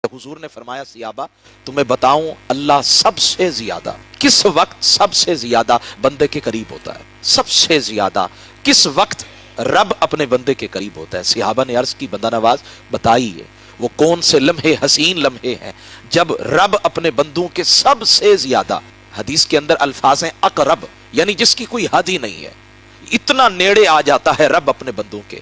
हुजूर ने फरमाया सियाबा तुम्हें बताऊं अल्लाह सबसे ज्यादा किस वक्त सबसे ज्यादा बंदे के करीब होता है, सबसे ज्यादा किस वक्त रब अपने बंदे के करीब होता है। सिहाबा ने अर्ज की बंदा नवाज बताइए वो कौन से लम्हे हसीन लम्हे हैं जब रब अपने बंदों के सबसे ज्यादा, हदीस के अंदर अल्फाज हैं अकरब, यानी जिसकी कोई हद ही नहीं है, इतना नेड़े आ जाता है रब अपने बंदों के।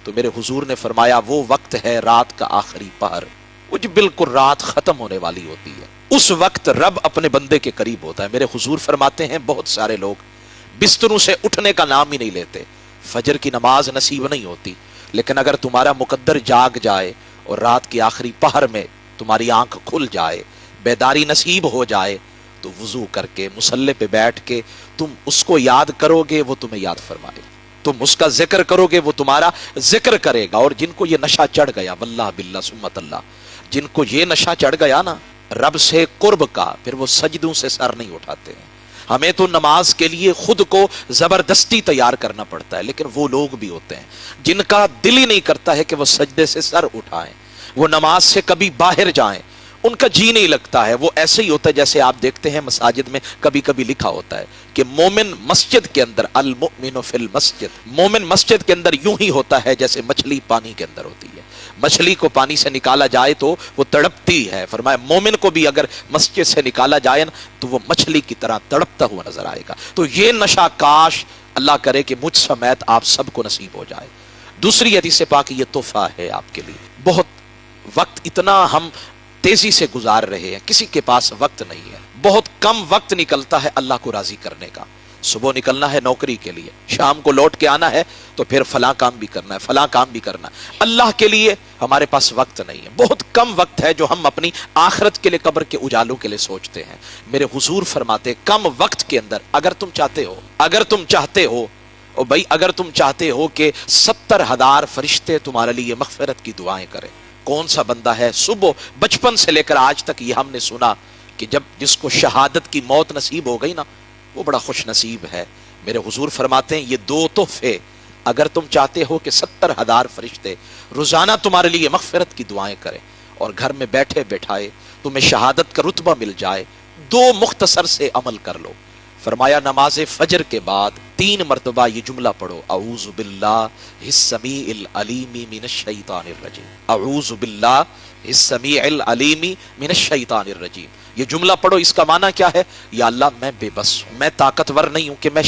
तो मेरे हुजूर ने फरमाया वो वक्त है रात का आखिरी पहर, वो जो बिल्कुल रात खत्म होने वाली होती है, उस वक्त रब अपने बंदे के करीब होता है। मेरे हुजूर फरमाते हैं बहुत सारे लोग बिस्तरों से उठने का नाम ही नहीं लेते, फजर की नमाज नसीब नहीं होती, लेकिन अगर तुम्हारा मुकद्दर जाग जाए और रात की आखिरी पहर में तुम्हारी आंख खुल जाए, बेदारी नसीब हो जाए, तो वुजू करके मुसल्ले पे बैठ के तुम उसको याद करोगे, वो तुम्हें याद फरमाएगा, तुम उसका जिक्र करोगे, वो तुम्हारा जिक्र करेगा। और जिनको ये नशा चढ़ गया, वल्लाह बिल्लाह सुम्मत अल्लाह, जिनको ये नशा चढ़ गया ना रब से कुर्ब का, फिर वो सजदों से सर नहीं उठाते हैं। हमें तो नमाज के लिए खुद को जबरदस्ती तैयार करना पड़ता है, लेकिन वो लोग भी होते हैं जिनका दिल ही नहीं करता है कि वो सजदे से सर उठाएं, वो नमाज से कभी बाहर जाएं, उनका जी नहीं लगता है। वो ऐसे ही होता है जैसे आप देखते हैं मसाजिद में कभी कभी लिखा होता है कि मोमिन मस्जिद के अंदर, अल मुमिनु फिल मस्जिद, मोमिन मस्जिद के अंदर यूं ही होता है जैसे मछली पानी के अंदर होती है। मछली को पानी से निकाला जाए तो वो तड़पती है, फरमाया मोमिन को भी अगर मस्जिद से निकाला जाए ना तो वो मछली की तरह तड़पता हुआ नजर आएगा। तो ये नशा काश अल्लाह करे कि मुझ समेत आप सबको नसीब हो जाए। दूसरी हदीस पाक ये तोहफा है आपके लिए। बहुत वक्त इतना हम तेजी से गुजार रहे हैं, किसी के पास वक्त नहीं है, बहुत कम वक्त निकलता है अल्लाह को राजी करने का। सुबह निकलना है नौकरी के लिए, शाम को लौट के आना है तो फिर फलां काम भी करना है, फलां काम भी करना है। अल्लाह के लिए हमारे पास वक्त नहीं है, बहुत कम वक्त है जो हम अपनी आखिरत के लिए, कब्र के उजालों के लिए सोचते हैं। मेरे हुजूर फरमाते कम वक्त के अंदर अगर तुम चाहते हो, और भाई अगर तुम चाहते हो कि 70,000 फरिश्ते तुम्हारे लिए मगफिरत की दुआएं करें, कौन सा बंदा है सुबह बचपन से लेकर आज तक ये हमने सुना कि जब जिसको शहादत की मौत नसीब हो गई ना वो बड़ा खुश नसीब है। मेरे हुजूर फरमाते हैं ये दो तोहफे अगर तुम चाहते हो कि 70,000 फरिश्ते रोजाना तुम्हारे लिए मगफिरत की दुआएं करें और घर में बैठे बैठाए तुम्हें शहादत का रुतबा मिल जाए, दो मुख्तसर से अमल कर लो। फरमाया नमाज फजर के बाद 3 मरतबा ये जुमला पढ़ो, अऊज़ु बिल्लाहिस समीइल अलीमी मिनश शैतानिर रजीम, अऊज़ु बिल्लाहिस समीइल अलीमी मिनश शैतानिर रजीम। ये जुमला पढ़ो, इसका माना क्या है? या अल्लाह मैं बेबस हूं, मैं ताकतवर नहीं हूं कि मैं